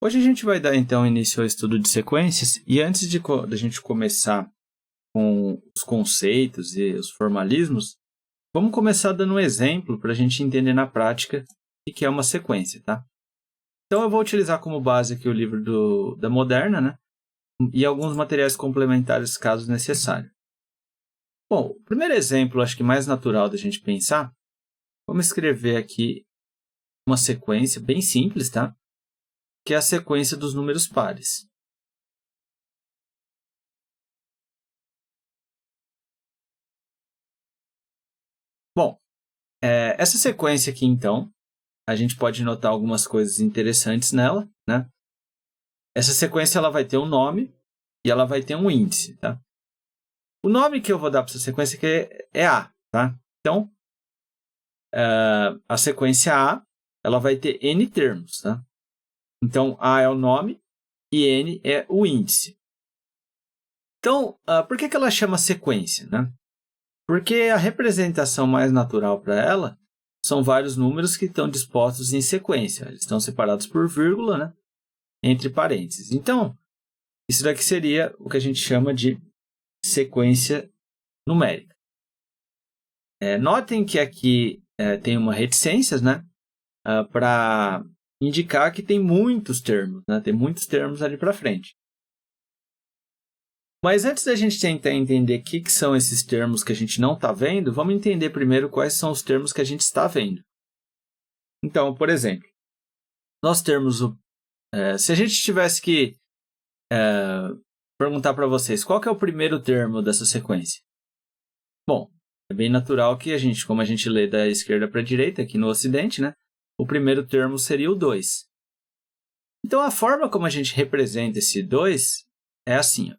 Hoje a gente vai dar então início ao estudo de sequências e antes de a gente começar com os conceitos e os formalismos, vamos começar dando um exemplo para a gente entender na prática o que é uma sequência, tá? Então eu vou utilizar como base aqui o livro da Moderna, né? E alguns materiais complementares caso necessário. Bom, o primeiro exemplo, acho que mais natural da gente pensar, vamos escrever aqui uma sequência bem simples, tá? Que é a sequência dos números pares. Bom, essa sequência aqui, então, a gente pode notar algumas coisas interessantes nela, né? Essa sequência ela vai ter um nome e ela vai ter um índice, tá? O nome que eu vou dar para essa sequência aqui é A, tá? Então, a sequência A, ela vai ter N termos, tá? Então, A é o nome e N é o índice. Então, por que ela chama sequência, né? Porque a representação mais natural para ela são vários números que estão dispostos em sequência. Eles estão separados por vírgula, né? Entre parênteses. Então, isso daqui seria o que a gente chama de sequência numérica. Notem que aqui tem uma reticência, né? Para indicar que tem muitos termos, né? Tem muitos termos ali para frente. Mas antes da gente tentar entender o que são esses termos que a gente não está vendo, vamos entender primeiro quais são os termos que a gente está vendo. Então, por exemplo, nós temos se a gente tivesse que perguntar para vocês qual que é o primeiro termo dessa sequência. Bom, é bem natural que como a gente lê da esquerda para a direita, aqui no Ocidente, né? O primeiro termo seria o 2. Então, a forma como a gente representa esse 2 é assim, ó.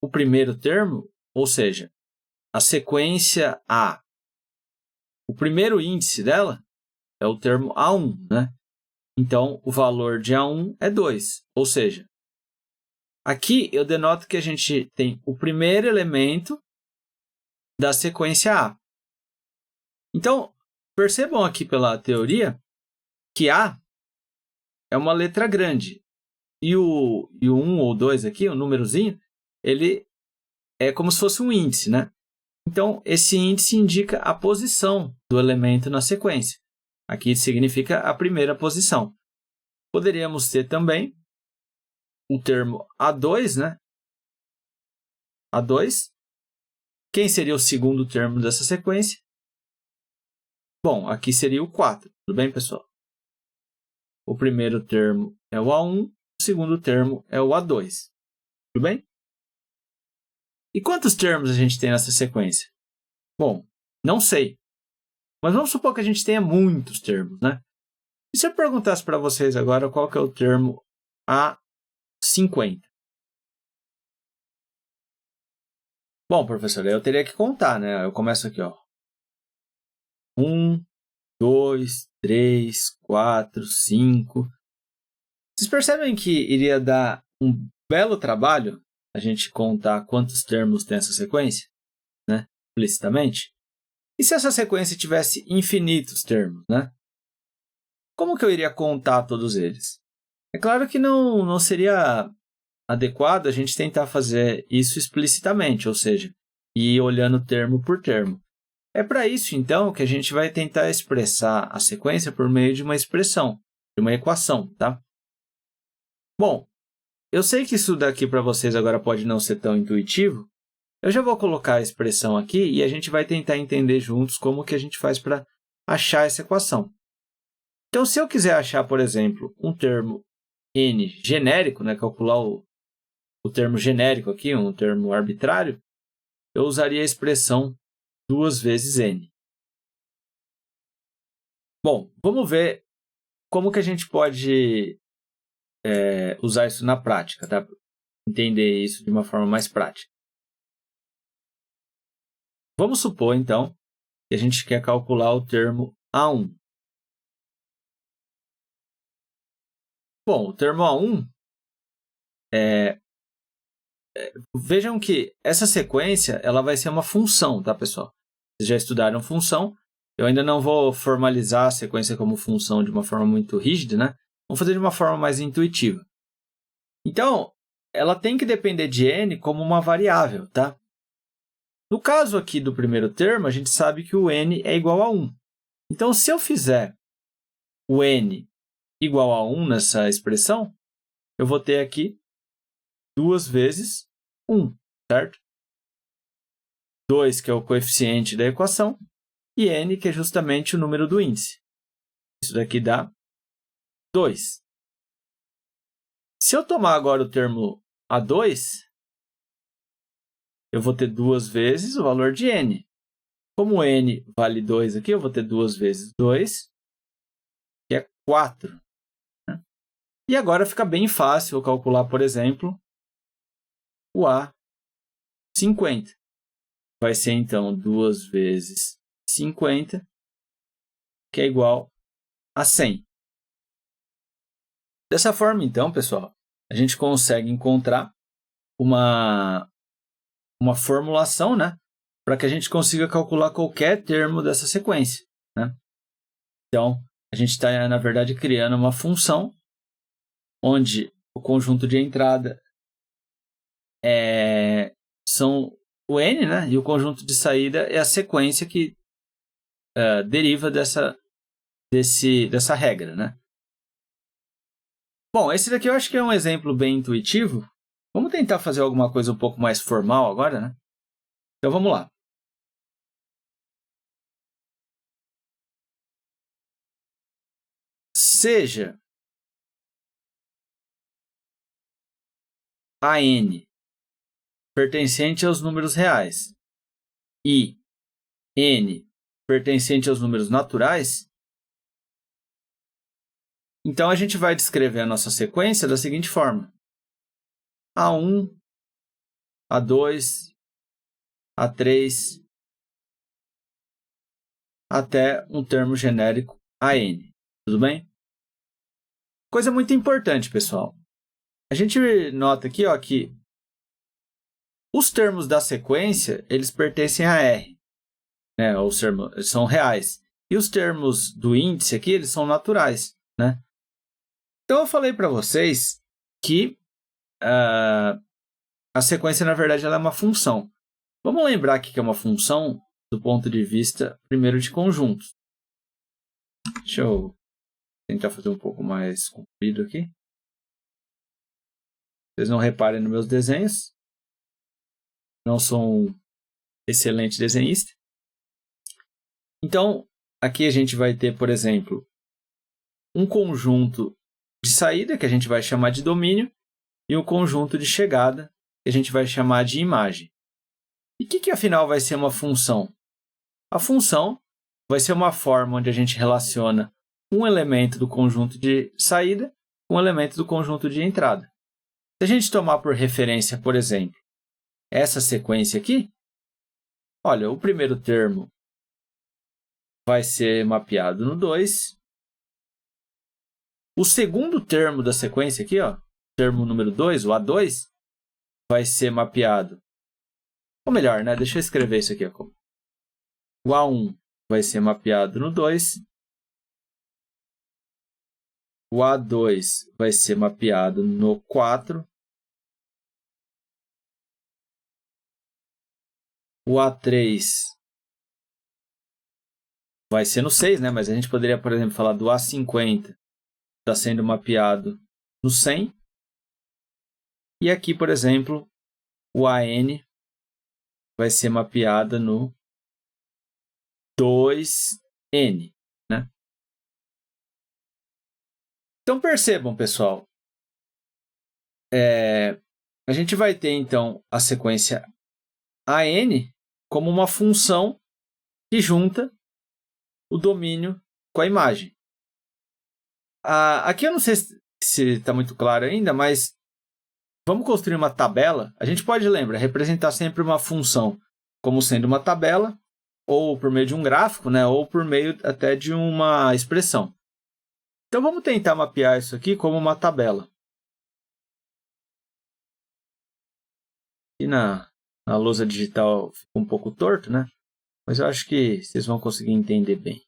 O primeiro termo, ou seja, a sequência A, o primeiro índice dela é o termo A1, né? Então, o valor de A1 é 2, ou seja, aqui eu denoto que a gente tem o primeiro elemento da sequência A. Então, percebam aqui pela teoria que A é uma letra grande e o 1 ou 2 aqui, o númerozinho, ele é como se fosse um índice, né? Então, esse índice indica a posição do elemento na sequência. Aqui significa a primeira posição. Poderíamos ter também o termo A2, né? A2. Quem seria o segundo termo dessa sequência? Bom, aqui seria o 4. Tudo bem, pessoal? O primeiro termo é o A1, o segundo termo é o A2. Tudo bem? E quantos termos a gente tem nessa sequência? Bom, não sei. Mas vamos supor que a gente tenha muitos termos, né? E se eu perguntasse para vocês agora qual que é o termo A50? Bom, professor, eu teria que contar, né? Eu começo aqui, ó. 1, 2, 3, 4, 5. Vocês percebem que iria dar um belo trabalho a gente contar quantos termos tem essa sequência, né? Explicitamente? E se essa sequência tivesse infinitos termos, né? Como que eu iria contar todos eles? É claro que não seria adequado a gente tentar fazer isso explicitamente, ou seja, ir olhando termo por termo. É para isso, então, que a gente vai tentar expressar a sequência por meio de uma expressão, de uma equação, tá? Bom, eu sei que isso daqui para vocês agora pode não ser tão intuitivo. Eu já vou colocar a expressão aqui e a gente vai tentar entender juntos como que a gente faz para achar essa equação. Então, se eu quiser achar, por exemplo, um termo n genérico, né, calcular o termo genérico aqui, um termo arbitrário, eu usaria a expressão 2 vezes n. Bom, vamos ver como que a gente pode usar isso na prática, tá? Entender isso de uma forma mais prática. Vamos supor, então, que a gente quer calcular o termo A1. Bom, o termo A1 vejam que essa sequência ela vai ser uma função, tá, pessoal? Vocês já estudaram função. Eu ainda não vou formalizar a sequência como função de uma forma muito rígida, né? Vamos fazer de uma forma mais intuitiva. Então, ela tem que depender de n como uma variável, tá? No caso aqui do primeiro termo, a gente sabe que o n é igual a 1. Então, se eu fizer o n igual a 1 nessa expressão, eu vou ter aqui 2 vezes 1, certo? 2, que é o coeficiente da equação, e n, que é justamente o número do índice. Isso daqui dá 2. Se eu tomar agora o termo A2, eu vou ter 2 vezes o valor de n. Como n vale 2 aqui, eu vou ter 2 vezes 2, que é 4. Né? E agora fica bem fácil eu calcular, por exemplo, o A50. Vai ser, então, 2 vezes 50, que é igual a 100. Dessa forma, então, pessoal, a gente consegue encontrar uma formulação, né, para que a gente consiga calcular qualquer termo dessa sequência. Né? Então, a gente está, na verdade, criando uma função onde o conjunto de entrada são o n, né, e o conjunto de saída é a sequência que deriva dessa regra. Né? Bom, esse daqui eu acho que é um exemplo bem intuitivo. Vamos tentar fazer alguma coisa um pouco mais formal agora, né? Então, vamos lá. Seja a n pertencente aos números reais e n pertencente aos números naturais, então a gente vai descrever a nossa sequência da seguinte forma. A1, A2, A3, até um termo genérico AN. Tudo bem? Coisa muito importante, pessoal. A gente nota aqui que os termos da sequência eles pertencem a R, né? Ou são reais. E os termos do índice aqui eles são naturais. Né? Então, eu falei para vocês que a sequência, na verdade, ela é uma função. Vamos lembrar que é uma função do ponto de vista, primeiro, de conjuntos. Deixa eu tentar fazer um pouco mais comprido aqui. Vocês não reparem nos meus desenhos. Não sou um excelente desenhista. Então, aqui a gente vai ter, por exemplo, um conjunto de saída, que a gente vai chamar de domínio, e um conjunto de chegada, que a gente vai chamar de imagem. E o que, afinal, vai ser uma função? A função vai ser uma forma onde a gente relaciona um elemento do conjunto de saída com um elemento do conjunto de entrada. Se a gente tomar por referência, por exemplo, essa sequência aqui, olha, o primeiro termo vai ser mapeado no 2. O segundo termo da sequência aqui, termo número 2, o A2, vai ser mapeado. Ou melhor, né? Deixa eu escrever isso aqui. O A1 vai ser mapeado no 2. O A2 vai ser mapeado no 4. O A3 vai ser no 6, né? Mas a gente poderia, por exemplo, falar do A50 está sendo mapeado no 100. E aqui, por exemplo, o AN vai ser mapeada no 2N. Né? Então, percebam, pessoal. A gente vai ter, então, a sequência AN como uma função que junta o domínio com a imagem. Aqui eu não sei se está muito claro ainda, mas vamos construir uma tabela. A gente pode, representar sempre uma função como sendo uma tabela, ou por meio de um gráfico, né? Ou por meio até de uma expressão. Então, vamos tentar mapear isso aqui como uma tabela. Aqui na lousa digital fica um pouco torto, né? Mas eu acho que vocês vão conseguir entender bem.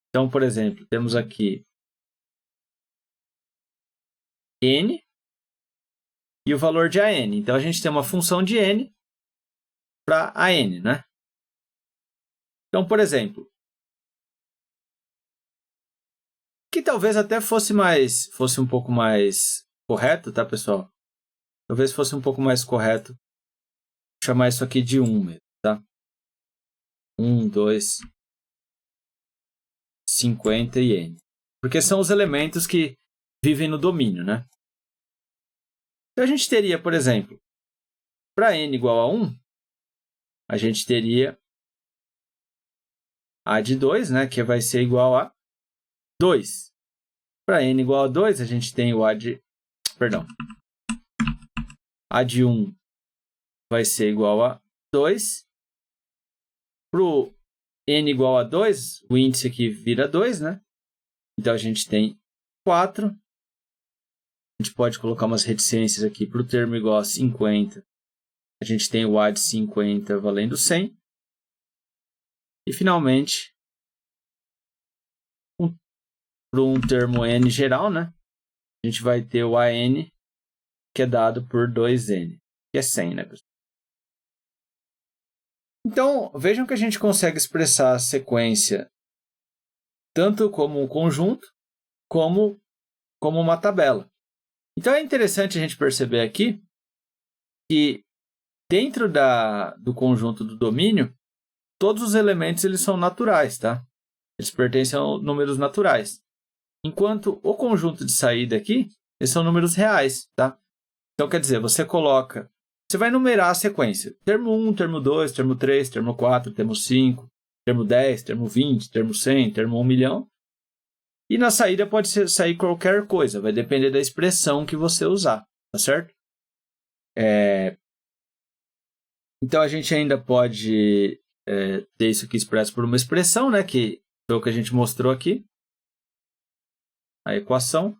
Então, por exemplo, temos aqui n e o valor de AN. Então, a gente tem uma função de n para AN, né? Então, por exemplo, que talvez até fosse um pouco mais correto, tá, pessoal? Talvez fosse um pouco mais correto chamar isso aqui de 1 mesmo, tá? 1, 2, 50 e n. Porque são os elementos que vivem no domínio, né? Então, a gente teria, por exemplo, para n igual a 1, a gente teria a de 2, né? Que vai ser igual a 2. Para n igual a 2, a gente tem o a de 1 vai ser igual a 2. Para o n igual a 2, o índice aqui vira 2, né? Então, a gente tem 4. A gente pode colocar umas reticências aqui. Para o termo igual a 50, a gente tem o a de 50 valendo 100. E, finalmente, para um termo n geral, né? A gente vai ter o AN, que é dado por 2n, que é 100, né, pessoal? Então, vejam que a gente consegue expressar a sequência tanto como um conjunto, como uma tabela. Então, é interessante a gente perceber aqui que dentro do conjunto do domínio, todos os elementos eles são naturais, tá? Eles pertencem a números naturais. Enquanto o conjunto de saída aqui, eles são números reais, tá? Então, quer dizer, você vai numerar a sequência. Termo 1, termo 2, termo 3, termo 4, termo 5, termo 10, termo 20, termo 100, termo 1 milhão. E na saída pode sair qualquer coisa, vai depender da expressão que você usar, tá certo? Então, a gente ainda pode ter isso aqui expresso por uma expressão, né? Que foi o que a gente mostrou aqui. A equação.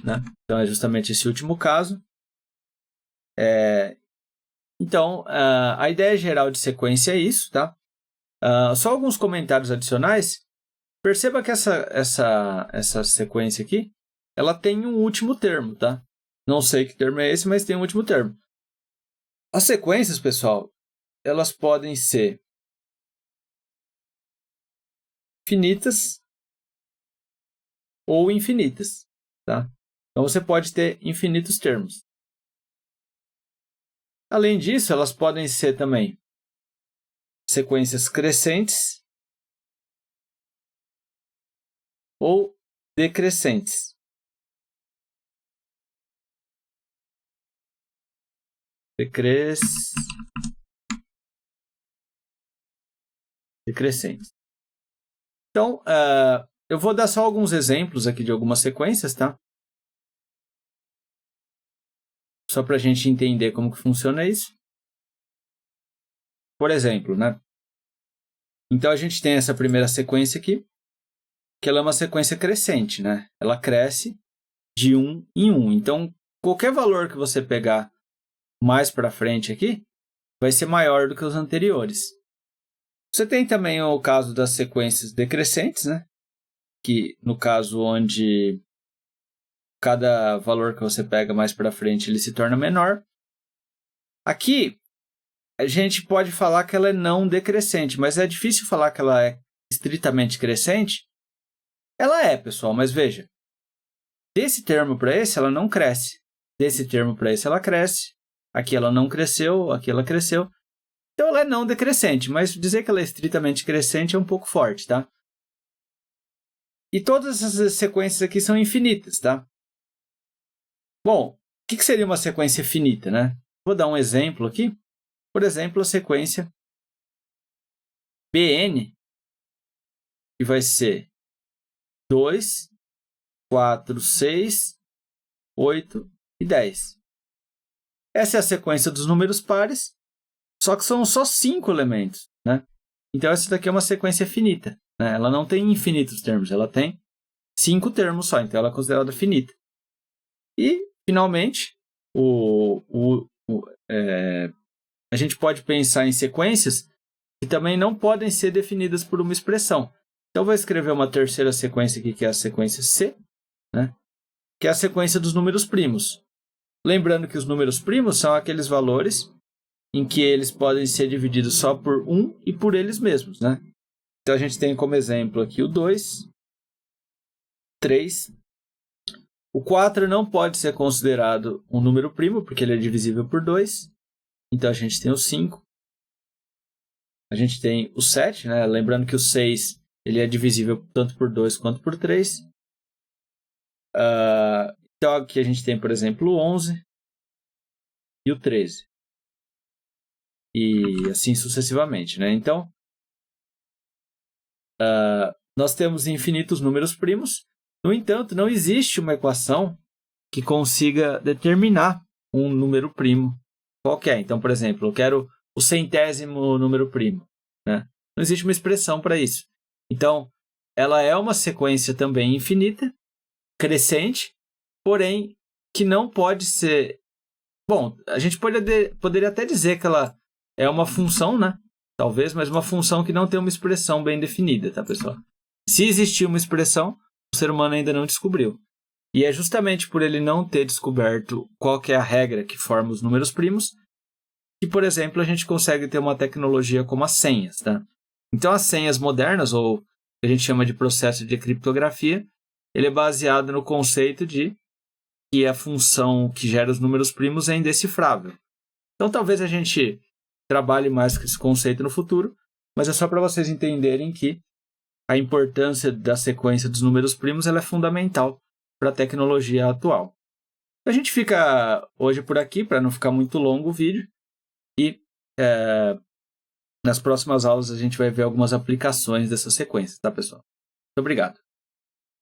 Né? Então, é justamente esse último caso. Então, a ideia geral de sequência é isso, tá? Só alguns comentários adicionais. Perceba que essa sequência aqui, ela tem um último termo, tá? Não sei que termo é esse, mas tem um último termo. As sequências, pessoal, elas podem ser finitas ou infinitas, tá? Então, você pode ter infinitos termos. Além disso, elas podem ser também sequências crescentes ou decrescentes. Decrescentes. Então, eu vou dar só alguns exemplos aqui de algumas sequências, tá? Só para a gente entender como que funciona isso. Por exemplo, né? Então, a gente tem essa primeira sequência aqui, que ela é uma sequência crescente, né? Ela cresce de 1 em 1. Então, qualquer valor que você pegar mais para frente aqui, vai ser maior do que os anteriores. Você tem também o caso das sequências decrescentes, né? Que, no caso onde cada valor que você pega mais para frente, ele se torna menor. Aqui, a gente pode falar que ela é não decrescente, mas é difícil falar que ela é estritamente crescente. Ela é, pessoal, mas veja. Desse termo para esse, ela não cresce. Desse termo para esse, ela cresce. Aqui ela não cresceu, aqui ela cresceu. Então, ela é não decrescente, mas dizer que ela é estritamente crescente é um pouco forte, tá? E todas essas sequências aqui são infinitas, tá? Bom, o que seria uma sequência finita, né? Vou dar um exemplo aqui. Por exemplo, a sequência Bn, que vai ser 2, 4, 6, 8 e 10. Essa é a sequência dos números pares, só que são só 5 elementos, né? Então, essa daqui é uma sequência finita, né? Ela não tem infinitos termos, ela tem 5 termos só, então ela é considerada finita. E, finalmente, a gente pode pensar em sequências que também não podem ser definidas por uma expressão. Então, eu vou escrever uma terceira sequência aqui, que é a sequência C, né? que é a sequência dos números primos. Lembrando que os números primos são aqueles valores em que eles podem ser divididos só por 1 e por eles mesmos, né? Então, a gente tem como exemplo aqui o 2, 3. O 4 não pode ser considerado um número primo, porque ele é divisível por 2. Então, a gente tem o 5. A gente tem o 7, né? Lembrando que o 6 ele é divisível tanto por 2 quanto por 3. Então, aqui a gente tem, por exemplo, o 11 e o 13. E assim sucessivamente, né? Então, nós temos infinitos números primos. No entanto, não existe uma equação que consiga determinar um número primo qualquer. Então, por exemplo, eu quero o 100º número primo, né? Não existe uma expressão para isso. Então, ela é uma sequência também infinita, crescente, porém que não pode ser... Bom, a gente poderia até dizer que ela é uma função, né? Talvez, mas uma função que não tem uma expressão bem definida, tá, pessoal? Se existir uma expressão, o ser humano ainda não descobriu. E é justamente por ele não ter descoberto qual que é a regra que forma os números primos que, por exemplo, a gente consegue ter uma tecnologia como as senhas, tá? Então, as senhas modernas, ou que a gente chama de processo de criptografia, ele é baseado no conceito de que a função que gera os números primos é indecifrável. Então, talvez a gente trabalhe mais com esse conceito no futuro, mas é só para vocês entenderem que a importância da sequência dos números primos ela é fundamental para a tecnologia atual. A gente fica hoje por aqui, para não ficar muito longo o vídeo, e nas próximas aulas a gente vai ver algumas aplicações dessa sequência, tá, pessoal? Muito obrigado.